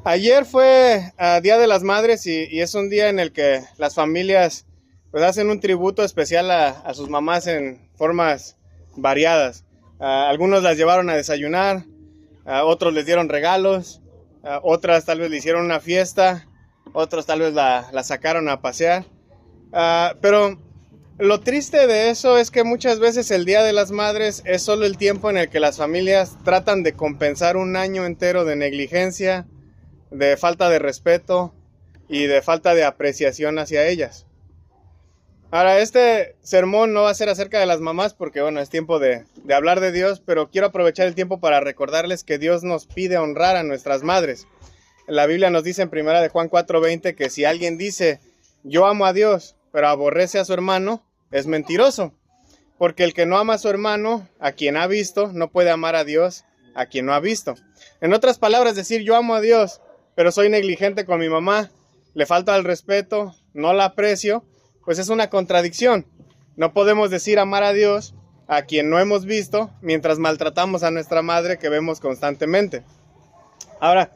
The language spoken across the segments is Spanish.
Ayer fue Día de las Madres y es un día en el que las familias pues hacen un tributo especial a sus mamás en formas variadas. Algunos las llevaron a desayunar, otros les dieron regalos, otras tal vez le hicieron una fiesta, otros tal vez la sacaron a pasear. Pero lo triste de eso es que muchas veces el Día de las Madres es solo el tiempo en el que las familias tratan de compensar un año entero de negligencia, de falta de respeto y de falta de apreciación hacia ellas. Ahora, este sermón no va a ser acerca de las mamás porque, bueno, es tiempo de hablar de Dios, pero quiero aprovechar el tiempo para recordarles que Dios nos pide honrar a nuestras madres. La Biblia nos dice en 1 de Juan 4:20 que si alguien dice, yo amo a Dios, pero aborrece a su hermano, es mentiroso. Porque el que no ama a su hermano, a quien ha visto, no puede amar a Dios, a quien no ha visto. En otras palabras, decir yo amo a Dios, pero soy negligente con mi mamá, le falta el respeto, no la aprecio, pues es una contradicción. No podemos decir amar a Dios a quien no hemos visto mientras maltratamos a nuestra madre que vemos constantemente. Ahora,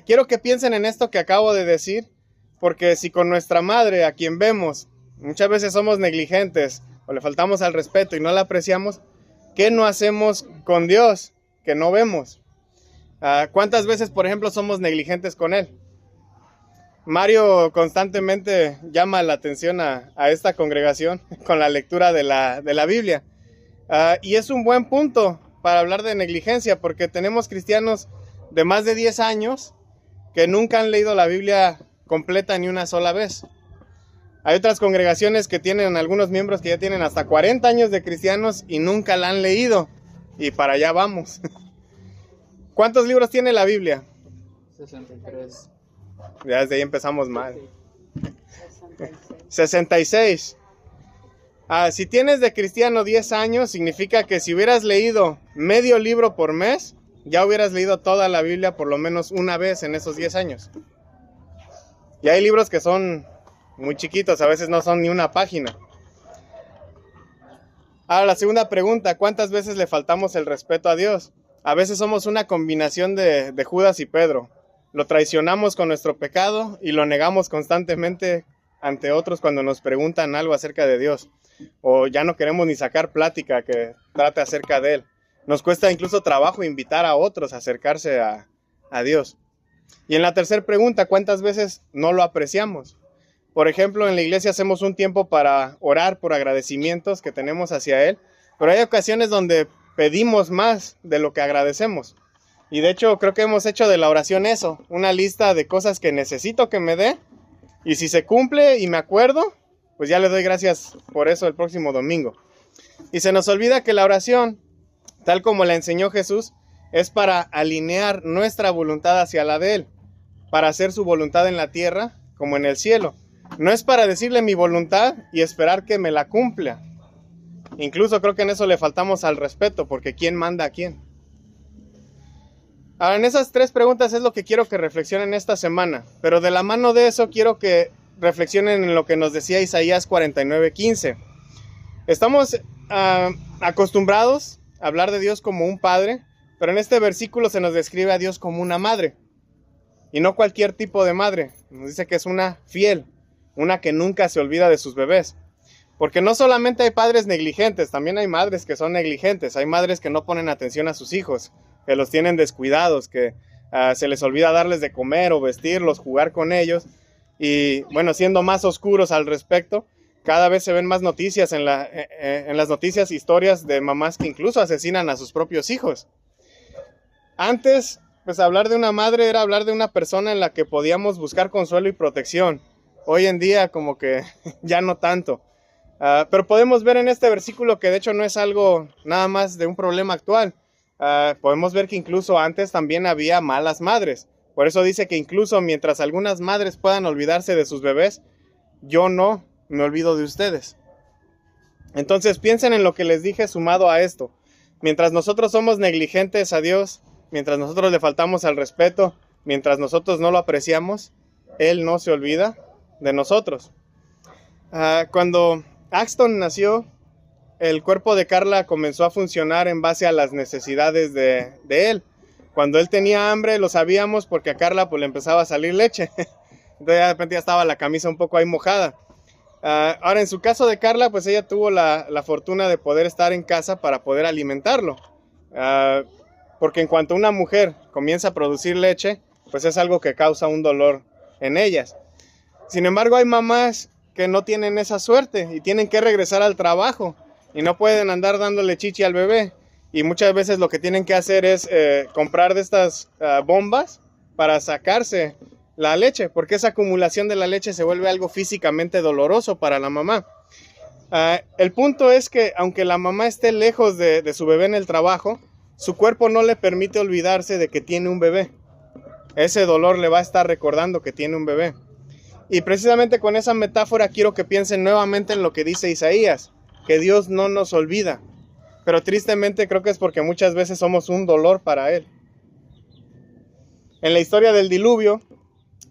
quiero que piensen en esto que acabo de decir, porque si con nuestra madre a quien vemos muchas veces somos negligentes o le faltamos al respeto y no la apreciamos, ¿qué no hacemos con Dios que no vemos? ¿Cuántas veces, por ejemplo, somos negligentes con Él? Mario constantemente llama la atención a esta congregación con la lectura de la Biblia. Y es un buen punto para hablar de negligencia, porque tenemos cristianos de más de 10 años que nunca han leído la Biblia completa ni una sola vez. Hay otras congregaciones que tienen algunos miembros que ya tienen hasta 40 años de cristianos y nunca la han leído. Y para allá vamos. ¿Cuántos libros tiene la Biblia? 63. Ya desde ahí empezamos mal. 66. Si tienes de cristiano 10 años, significa que si hubieras leído medio libro por mes, ya hubieras leído toda la Biblia por lo menos una vez en esos 10 años. Y hay libros que son muy chiquitos, a veces no son ni una página. Ahora, la segunda pregunta, ¿cuántas veces le faltamos el respeto a Dios? A veces somos una combinación de Judas y Pedro. Lo traicionamos con nuestro pecado y lo negamos constantemente ante otros cuando nos preguntan algo acerca de Dios. O ya no queremos ni sacar plática que trate acerca de Él. Nos cuesta incluso trabajo invitar a otros a acercarse a Dios. Y en la tercera pregunta, ¿cuántas veces no lo apreciamos? Por ejemplo, en la iglesia hacemos un tiempo para orar por agradecimientos que tenemos hacia Él, pero hay ocasiones donde pedimos más de lo que agradecemos. Y de hecho creo que hemos hecho de la oración eso, una lista de cosas que necesito que me dé, y si se cumple y me acuerdo, pues ya le doy gracias por eso el próximo domingo. Y se nos olvida que la oración, tal como la enseñó Jesús, es para alinear nuestra voluntad hacia la de Él, para hacer su voluntad en la tierra como en el cielo. No es para decirle mi voluntad y esperar que me la cumpla. Incluso creo que en eso le faltamos al respeto, porque ¿quién manda a quién? Ahora, en esas tres preguntas es lo que quiero que reflexionen esta semana, pero de la mano de eso quiero que reflexionen en lo que nos decía Isaías 49:15. Estamos acostumbrados a hablar de Dios como un padre, pero en este versículo se nos describe a Dios como una madre, y no cualquier tipo de madre. Nos dice que es una fiel, una que nunca se olvida de sus bebés. Porque no solamente hay padres negligentes, también hay madres que son negligentes. Hay madres que no ponen atención a sus hijos, que los tienen descuidados, que se les olvida darles de comer o vestirlos, jugar con ellos. Y bueno, siendo más oscuros al respecto, cada vez se ven más noticias en las noticias, historias de mamás que incluso asesinan a sus propios hijos. Antes, pues hablar de una madre era hablar de una persona en la que podíamos buscar consuelo y protección. Hoy en día como que ya no tanto. Pero podemos ver en este versículo que de hecho no es algo nada más de un problema actual. Podemos ver que incluso antes también había malas madres. Por eso dice que incluso mientras algunas madres puedan olvidarse de sus bebés, yo no me olvido de ustedes. Entonces piensen en lo que les dije sumado a esto. Mientras nosotros somos negligentes a Dios, mientras nosotros le faltamos al respeto, mientras nosotros no lo apreciamos, Él no se olvida de nosotros. Cuando Axton nació, el cuerpo de Carla comenzó a funcionar en base a las necesidades de él. Cuando él tenía hambre lo sabíamos porque a Carla pues le empezaba a salir leche. Entonces de repente ya estaba la camisa un poco ahí mojada. Ahora en su caso de Carla, pues ella tuvo la fortuna de poder estar en casa para poder alimentarlo. Porque en cuanto una mujer comienza a producir leche, pues es algo que causa un dolor en ellas. Sin embargo, hay mamás que no tienen esa suerte y tienen que regresar al trabajo y no pueden andar dándole chichi al bebé. Y muchas veces lo que tienen que hacer es comprar de estas bombas para sacarse la leche, porque esa acumulación de la leche se vuelve algo físicamente doloroso para la mamá. El punto es que aunque la mamá esté lejos de su bebé en el trabajo, su cuerpo no le permite olvidarse de que tiene un bebé. Ese dolor le va a estar recordando que tiene un bebé. Y precisamente con esa metáfora quiero que piensen nuevamente en lo que dice Isaías, que Dios no nos olvida. Pero tristemente creo que es porque muchas veces somos un dolor para Él. En la historia del diluvio,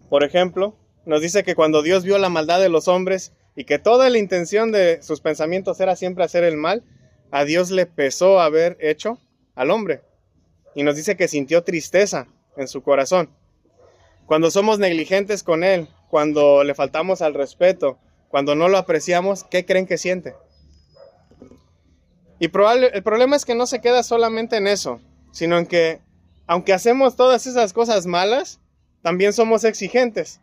por ejemplo, nos dice que cuando Dios vio la maldad de los hombres y que toda la intención de sus pensamientos era siempre hacer el mal, a Dios le pesó haber hecho al hombre. Y nos dice que sintió tristeza en su corazón. Cuando somos negligentes con Él, cuando le faltamos al respeto, cuando no lo apreciamos, ¿qué creen que siente? Y el problema es que no se queda solamente en eso, sino en que, aunque hacemos todas esas cosas malas, también somos exigentes.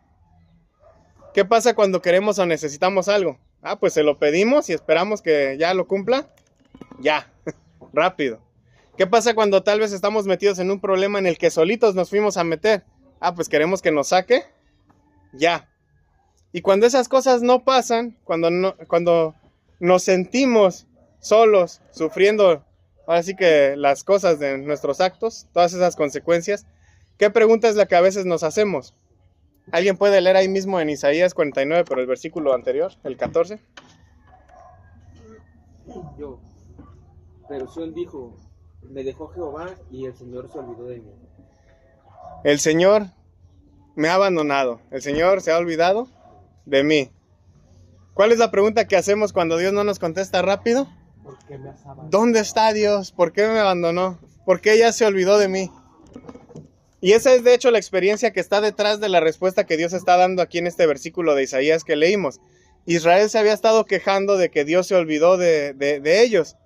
¿Qué pasa cuando queremos o necesitamos algo? Pues se lo pedimos y esperamos que ya lo cumpla. Ya, rápido. ¿Qué pasa cuando tal vez estamos metidos en un problema en el que solitos nos fuimos a meter? Pues queremos que nos saque. Ya. Y cuando esas cosas no pasan, cuando nos sentimos solos, sufriendo, ahora sí que las cosas de nuestros actos, todas esas consecuencias, ¿qué pregunta es la que a veces nos hacemos? ¿Alguien puede leer ahí mismo en Isaías 49, pero el versículo anterior, el 14? Yo, pero Sión dijo, me dejó Jehová y el Señor se olvidó de mí. El Señor me ha abandonado, el Señor se ha olvidado de mí. ¿Cuál es la pregunta que hacemos cuando Dios no nos contesta rápido? ¿Por qué me has abandonado? ¿Dónde está Dios? ¿Por qué me abandonó? ¿Por qué ya se olvidó de mí? Y esa es de hecho la experiencia que está detrás de la respuesta que Dios está dando aquí en este versículo de Isaías que leímos. Israel se había estado quejando de que Dios se olvidó de ellos.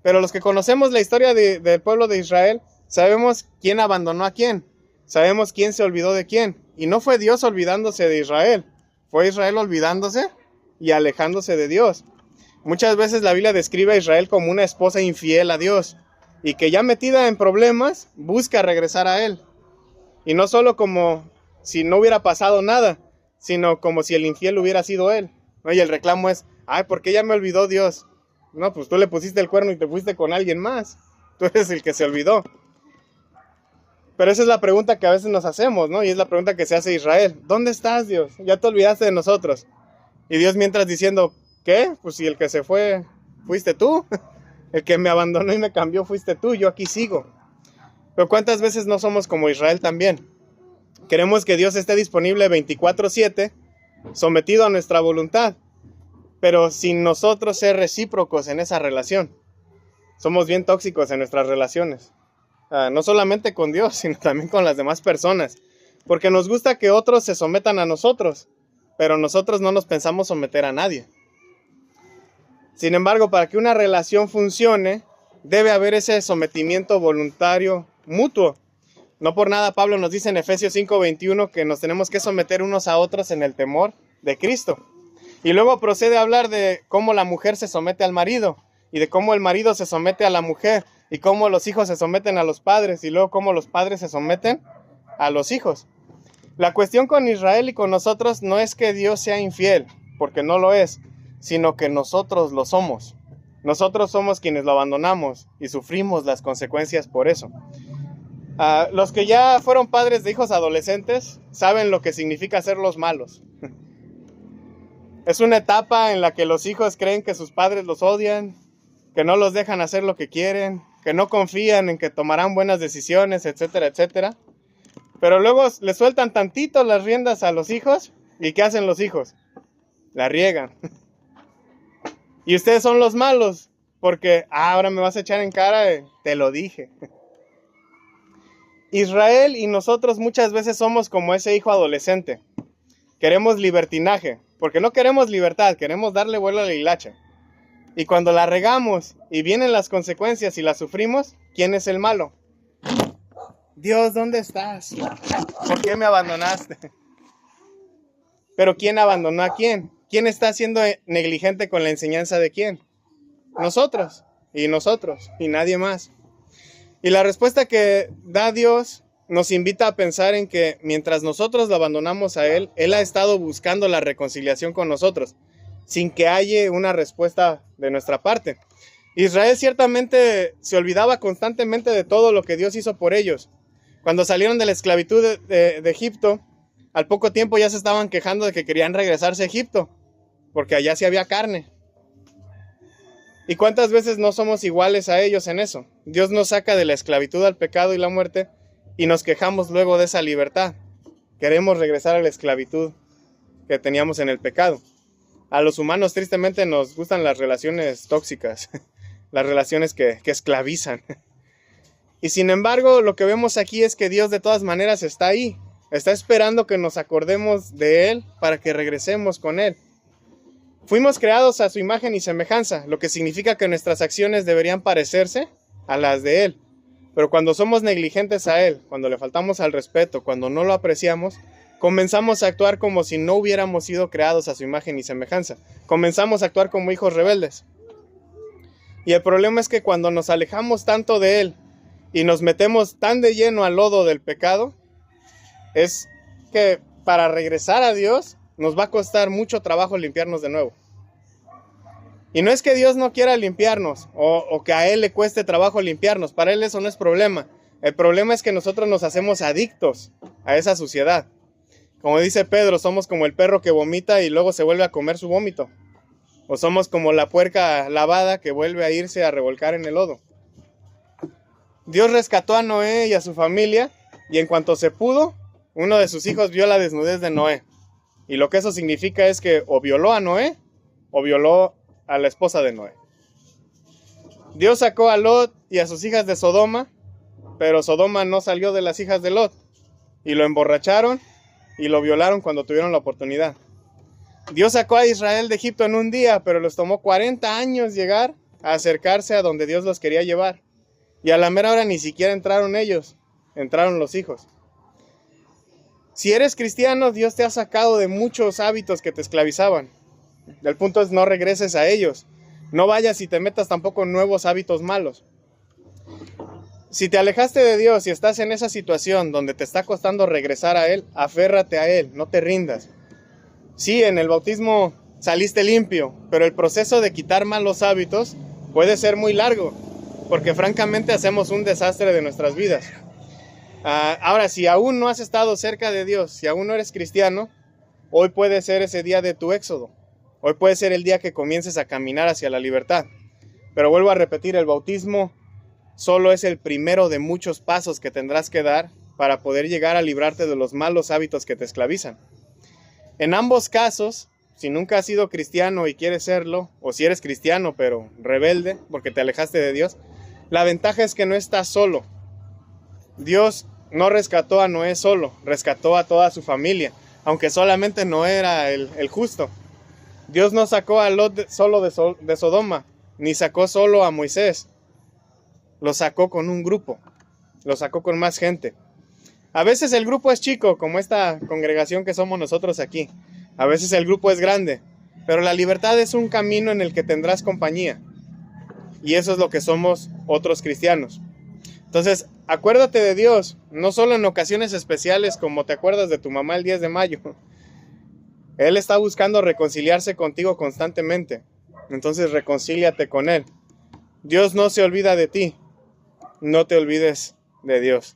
Pero los que conocemos la historia del pueblo de Israel, sabemos quién abandonó a quién. Sabemos quién se olvidó de quién. Y no fue Dios olvidándose de Israel. Fue Israel olvidándose y alejándose de Dios. Muchas veces la Biblia describe a Israel como una esposa infiel a Dios. Y que ya metida en problemas, busca regresar a Él. Y no solo como si no hubiera pasado nada, sino como si el infiel hubiera sido él. ¿No? Y el reclamo es, ¿por qué ya me olvidó Dios? No, pues tú le pusiste el cuerno y te fuiste con alguien más. Tú eres el que se olvidó. Pero esa es la pregunta que a veces nos hacemos, ¿no? Y es la pregunta que se hace Israel. ¿Dónde estás, Dios? Ya te olvidaste de nosotros. Y Dios mientras diciendo, ¿qué? Pues si el que se fue fuiste tú. El que me abandonó y me cambió fuiste tú. Yo aquí sigo. Pero ¿cuántas veces no somos como Israel también? Queremos que Dios esté disponible 24/7, sometido a nuestra voluntad, pero sin nosotros ser recíprocos en esa relación. Somos bien tóxicos en nuestras relaciones. No solamente con Dios, sino también con las demás personas. Porque nos gusta que otros se sometan a nosotros, pero nosotros no nos pensamos someter a nadie. Sin embargo, para que una relación funcione, debe haber ese sometimiento voluntario mutuo. No por nada Pablo nos dice en Efesios 5:21 que nos tenemos que someter unos a otros en el temor de Cristo. Y luego procede a hablar de cómo la mujer se somete al marido, y de cómo el marido se somete a la mujer, y cómo los hijos se someten a los padres, y luego cómo los padres se someten a los hijos. La cuestión con Israel y con nosotros no es que Dios sea infiel, porque no lo es, sino que nosotros lo somos. Nosotros somos quienes lo abandonamos y sufrimos las consecuencias por eso. Los que ya fueron padres de hijos adolescentes saben lo que significa ser los malos. Es una etapa en la que los hijos creen que sus padres los odian, que no los dejan hacer lo que quieren, que no confían en que tomarán buenas decisiones, etcétera, etcétera. Pero luego le sueltan tantito las riendas a los hijos, ¿y qué hacen los hijos? La riegan. Y ustedes son los malos, porque ahora me vas a echar en cara, te lo dije. Israel y nosotros muchas veces somos como ese hijo adolescente. Queremos libertinaje, porque no queremos libertad, queremos darle vuelo a la hilacha. Y cuando la regamos y vienen las consecuencias y las sufrimos, ¿quién es el malo? Dios, ¿dónde estás? ¿Por qué me abandonaste? Pero ¿quién abandonó a quién? ¿Quién está siendo negligente con la enseñanza de quién? Nosotros, y nadie más. Y la respuesta que da Dios nos invita a pensar en que mientras nosotros lo abandonamos a Él, Él ha estado buscando la reconciliación con nosotros, sin que haya una respuesta de nuestra parte. Israel ciertamente se olvidaba constantemente de todo lo que Dios hizo por ellos. Cuando salieron de la esclavitud de Egipto, al poco tiempo ya se estaban quejando de que querían regresarse a Egipto, porque allá sí había carne. ¿Y cuántas veces no somos iguales a ellos en eso? Dios nos saca de la esclavitud al pecado y la muerte y nos quejamos luego de esa libertad. Queremos regresar a la esclavitud que teníamos en el pecado. A los humanos tristemente nos gustan las relaciones tóxicas, las relaciones que esclavizan. Y sin embargo, lo que vemos aquí es que Dios de todas maneras está ahí. Está esperando que nos acordemos de Él para que regresemos con Él. Fuimos creados a su imagen y semejanza, lo que significa que nuestras acciones deberían parecerse a las de Él. Pero cuando somos negligentes a Él, cuando le faltamos al respeto, cuando no lo apreciamos, comenzamos a actuar como si no hubiéramos sido creados a su imagen y semejanza. Comenzamos a actuar como hijos rebeldes. Y el problema es que cuando nos alejamos tanto de Él y nos metemos tan de lleno al lodo del pecado, es que para regresar a Dios nos va a costar mucho trabajo limpiarnos de nuevo. Y no es que Dios no quiera limpiarnos o que a Él le cueste trabajo limpiarnos. Para Él eso no es problema. El problema es que nosotros nos hacemos adictos a esa suciedad. Como dice Pedro, somos como el perro que vomita y luego se vuelve a comer su vómito. O somos como la puerca lavada que vuelve a irse a revolcar en el lodo. Dios rescató a Noé y a su familia y en cuanto se pudo, uno de sus hijos vio la desnudez de Noé. Y lo que eso significa es que o violó a Noé o violó a la esposa de Noé. Dios sacó a Lot y a sus hijas de Sodoma, pero Sodoma no salió de las hijas de Lot. Y lo emborracharon y lo violaron cuando tuvieron la oportunidad. Dios sacó a Israel de Egipto en un día, pero les tomó 40 años llegar a acercarse a donde Dios los quería llevar. Y a la mera hora ni siquiera entraron ellos, entraron los hijos. Si eres cristiano, Dios te ha sacado de muchos hábitos que te esclavizaban. El punto es no regreses a ellos. No vayas y te metas tampoco en nuevos hábitos malos. Si te alejaste de Dios y estás en esa situación donde te está costando regresar a Él, aférrate a Él, no te rindas. Sí, en el bautismo saliste limpio, pero el proceso de quitar malos hábitos puede ser muy largo, porque francamente hacemos un desastre de nuestras vidas. Ahora, si aún no has estado cerca de Dios, si aún no eres cristiano, hoy puede ser ese día de tu éxodo. Hoy puede ser el día que comiences a caminar hacia la libertad. Pero vuelvo a repetir, el bautismo solo es el primero de muchos pasos que tendrás que dar para poder llegar a librarte de los malos hábitos que te esclavizan. En ambos casos, si nunca has sido cristiano y quieres serlo, o si eres cristiano pero rebelde porque te alejaste de Dios, la ventaja es que no estás solo. Dios no rescató a Noé solo, rescató a toda su familia, aunque solamente Noé era el justo. Dios no sacó a Lot solo de Sodoma, ni sacó solo a Moisés. Lo sacó con un grupo, lo sacó con más gente. A veces el grupo es chico, como esta congregación que somos nosotros aquí. A veces el grupo es grande, pero la libertad es un camino en el que tendrás compañía. Y eso es lo que somos otros cristianos. Entonces, acuérdate de Dios, no solo en ocasiones especiales como te acuerdas de tu mamá el 10 de mayo. Él está buscando reconciliarse contigo constantemente. Entonces, reconcíliate con Él. Dios no se olvida de ti. No te olvides de Dios.